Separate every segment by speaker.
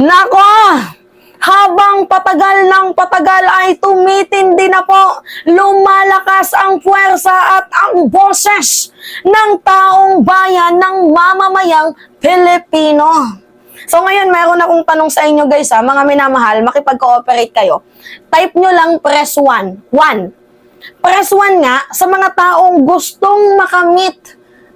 Speaker 1: Nako! Habang patagal ng patagal ay tumitindi na po, lumalakas ang puwersa at ang boses ng taong bayan ng mamamayang Pilipino. So ngayon, meron akong tanong sa inyo guys mga minamahal, makipag-cooperate kayo. Type nyo lang press 1. 1. Press 1 nga sa mga taong gustong makamit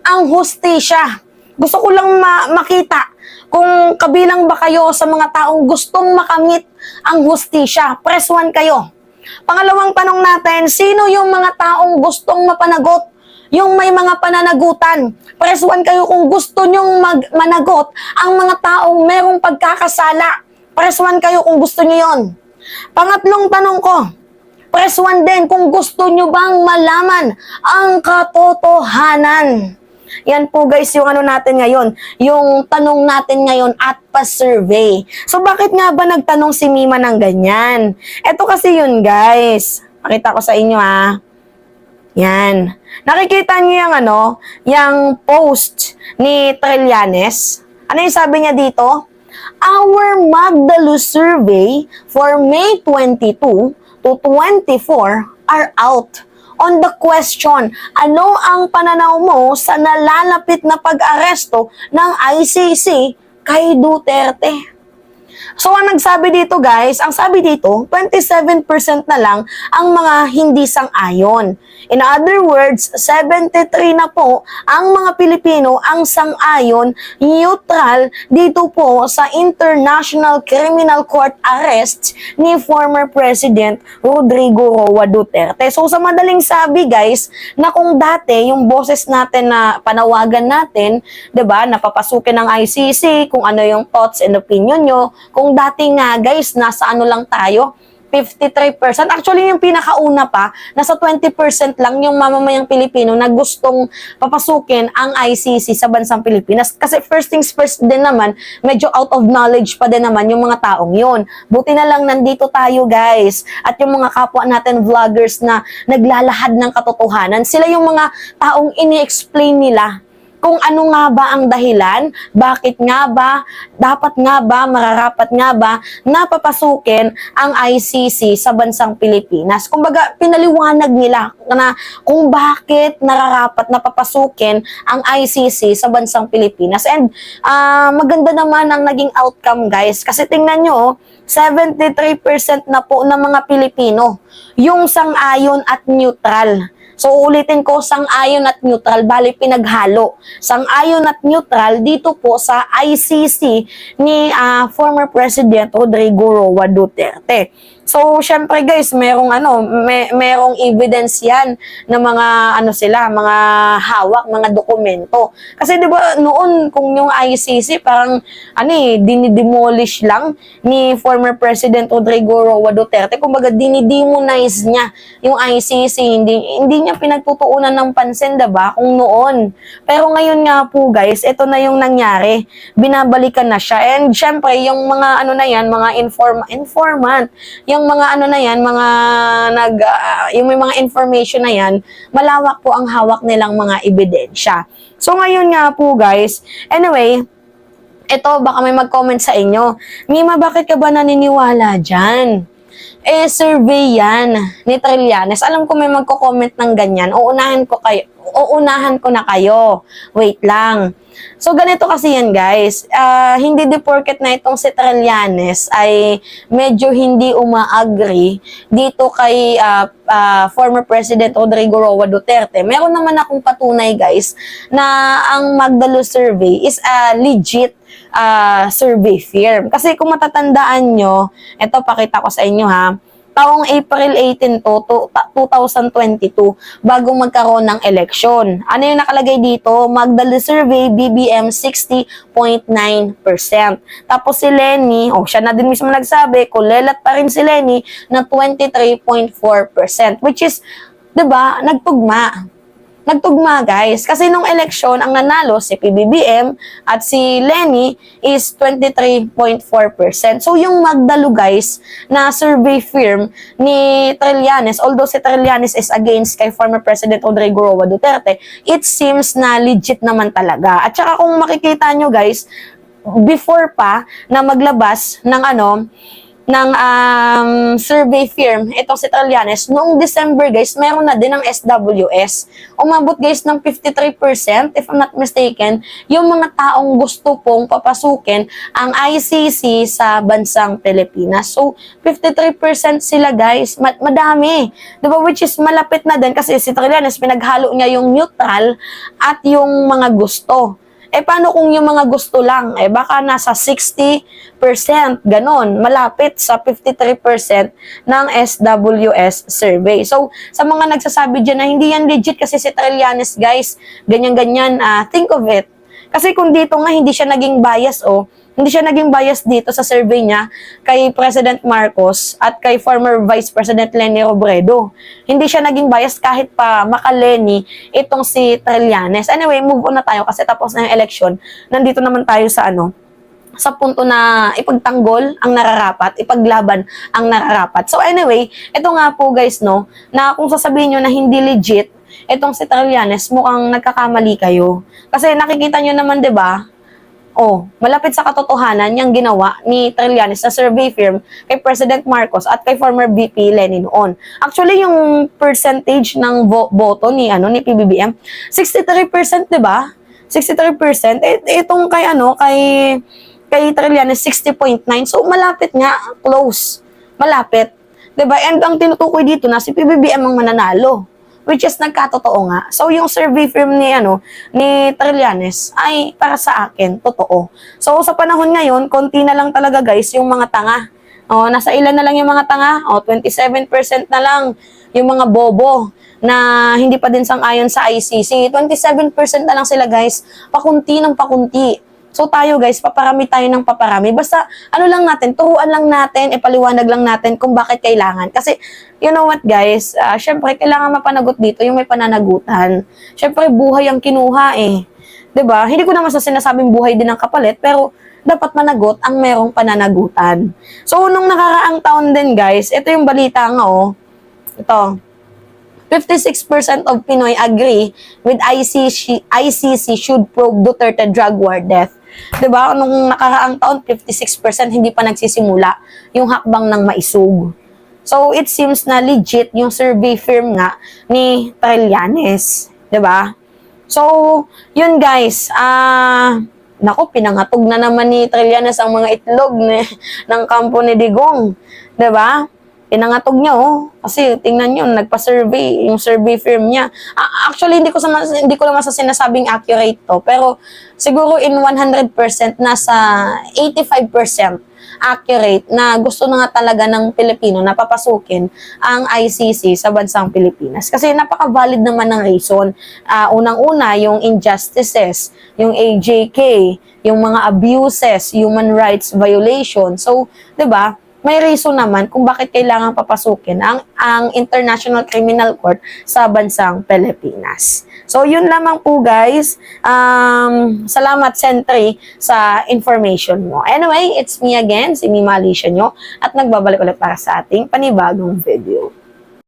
Speaker 1: ang hustisya. Gusto ko lang makita kung kabilang ba kayo sa mga taong gustong makamit ang hustisya. Press 1 kayo. Pangalawang tanong natin, sino yung mga taong gustong mapanagot? Yung may mga pananagutan. Press 1 kayo kung gusto nyong managot ang mga taong merong pagkakasala. Press 1 kayo kung gusto nyo yon. Pangatlong tanong ko, press 1 din kung gusto nyo bang malaman ang katotohanan. Yan po guys yung ano natin ngayon, yung tanong natin ngayon at pa-survey. So bakit nga ba nagtanong si Mima ng ganyan? Ito kasi yun guys. Pakita ko sa inyo Yan. Nakikita niyo yung yung post ni Trillanes. Ano yung sabi niya dito? Our Magdaluz survey for May 22 to 24 are out. On the question, ano ang pananaw mo sa nalalapit na pag-aresto ng ICC kay Duterte? So, ang nagsabi dito guys, ang sabi dito, 27% na lang ang mga hindi sang-ayon. In other words, 73 na po ang mga Pilipino ang sang-ayon, neutral dito po sa International Criminal Court arrest ni former President Rodrigo Roa Duterte. So, sa madaling sabi guys, na kung dati yung boses natin na panawagan natin, 'di ba, napapasukin ng ICC kung ano yung thoughts and opinion nyo, kung dati nga guys, nasa ano lang tayo, 53%. Actually, yung pinakauna pa, nasa 20% lang yung mamamayang Pilipino na gustong papasukin ang ICC sa bansang Pilipinas. Kasi first things first din naman, medyo out of knowledge pa din naman yung mga taong yun. Buti na lang nandito tayo guys. At yung mga kapwa natin vloggers na naglalahad ng katotohanan, sila yung mga taong ini-explain nila kung ano nga ba ang dahilan, bakit nga ba, dapat nga ba, mararapat nga ba, napapasukin ang ICC sa bansang Pilipinas. Kumbaga, pinaliwanag nila na kung bakit nararapat napapasukin ang ICC sa bansang Pilipinas. And maganda naman ang naging outcome guys, kasi tingnan nyo, 73% na po ng mga Pilipino yung sang-ayon at neutral. So, ulitin ko, sang-ayon at neutral, bali pinaghalo. Sang-ayon at neutral dito po sa ICC ni former President Rodrigo Roa Duterte. So, syempre guys, merong evidence yan na mga mga hawak, mga dokumento. Kasi 'di ba noon kung yung ICC parang dinidemolish lang ni former President Rodrigo Roa Duterte, kumbaga dinidemonize niya yung ICC, hindi niya pinagtutuunan ng pansin, 'di ba? Kung noon. Pero ngayon nga po guys, ito na yung nangyari. Binabalikan na siya. And syempre, yung mga mga informant, yung mga yung may mga information na yan, malawak po ang hawak nilang mga ebidensya. So ngayon nga po guys, anyway, ito baka may mag-comment sa inyo, Mima, bakit ka ba naniniwala dyan? Survey yan ni Trillanes. Alam ko may magko-comment ng ganyan. Uunahan ko na kayo. Wait lang. So, ganito kasi yan, guys. Hindi di porket na itong si Trillanes ay medyo hindi uma-agree dito kay former President Rodrigo Roa Duterte. Meron naman akong patunay, guys, na ang Magdaluz survey is a legit survey firm. Kasi kung matatandaan nyo, ito pakita ko sa inyo taong April 18 to 2022 bago magkaroon ng eleksyon. Ano yung nakalagay dito? Magdaluz survey, BBM 60.9%. Tapos si Lenny, siya na din mismo nagsabi, kulelat pa rin si Lenny na 23.4%, which is, 'di ba, nagtugma guys. Kasi nung eleksyon, ang nanalo si PBBM at si Lenny is 23.4%. So yung Magdaluz guys, na survey firm ni Trillanes, although si Trillanes is against kay former President Rodrigo Roa Duterte, it seems na legit naman talaga. At saka kung makikita nyo guys, before pa na maglabas ng survey firm, itong si Trillanes, noong December guys, meron na din ng SWS. Umabot guys ng 53%, if I'm not mistaken, yung mga taong gusto pong papasukin ang ICC sa bansang Pilipinas. So, 53% sila guys, madami. Diba? Which is malapit na din kasi si Trillanes, pinaghalo niya yung neutral at yung mga gusto. Paano kung yung mga gusto lang? Baka nasa 60%, ganon. Malapit sa 53% ng SWS survey. So, sa mga nagsasabi dyan na hindi yan legit kasi si Trillanes, guys, ganyan-ganyan, think of it. Kasi kung dito nga hindi siya naging bias, hindi siya naging bias dito sa survey niya kay President Marcos at kay former Vice President Leni Robredo. Hindi siya naging bias kahit pa makaleni itong si Trillanes. Anyway, move on na tayo kasi tapos na yung election. Nandito naman tayo sa sa punto na ipagtanggol ang nararapat, ipaglaban ang nararapat. So anyway, ito nga po guys, na kung sasabihin nyo na hindi legit, itong si Trillanes, mukhang nagkakamali kayo. Kasi nakikita nyo naman, 'di ba? Malapit sa katotohanan yung ginawa ni Trillanes sa survey firm kay President Marcos at kay former VP Leni noon. Actually, yung percentage ng boto ni PBBM, 63%, 'di ba? 63%. Itong kay Trillanes 60.9. So malapit nga, close. Malapit. 'Di ba? And ang tinutukoy dito na si PBBM ang mananalo, which is nagkatotoo nga. So, yung survey firm ni Trillanes ay para sa akin, totoo. So, sa panahon ngayon, konti na lang talaga guys yung mga tanga. Nasa ilan na lang yung mga tanga? 27% na lang yung mga bobo na hindi pa din sang-ayon sa ICC. 27% na lang sila guys, pakunti ng pakunti. So tayo guys, paparami tayo ng paparami. Basta lang natin, turuan lang natin, ipaliwanag lang natin kung bakit kailangan. Kasi you know what guys, syempre kailangan mapanagot dito yung may pananagutan. Syempre buhay ang kinuha 'Di ba? Hindi ko naman sa sinasabing buhay din ang kapalit, pero dapat managot ang merong pananagutan. So nung nakaraang taon din guys, ito yung balita nga Ito. 56% of Pinoy agree with ICC should probe Duterte drug war death. 'Di ba? Nung nakaraang taon, 56% hindi pa nagsisimula yung hakbang ng maisug. So, it seems na legit yung survey firm nga ni Trillanes. 'Di ba? So, yun guys, naku, pinangatog na naman ni Trillanes ang mga itlog ng kampo ni Digong. 'Di ba? Pinangatog niya kasi tingnan niyo nagpa-survey yung survey firm niya. Actually hindi ko naman sa sinasabing accurate to, pero siguro in 100% nasa 85% accurate na gusto na nga talaga ng Pilipino na papasukin ang ICC sa bansang Pilipinas. Kasi napaka-valid naman ng reason. Unang-una, yung injustices, yung AJK, yung mga abuses, human rights violation. So, 'di ba? May reason naman kung bakit kailangan papasukin ang International Criminal Court sa bansang Pilipinas. So, yun lamang po guys. Salamat Sentry sa information mo. Anyway, it's me again, si Mima Alicia nyo, at nagbabalik ulit para sa ating panibagong video.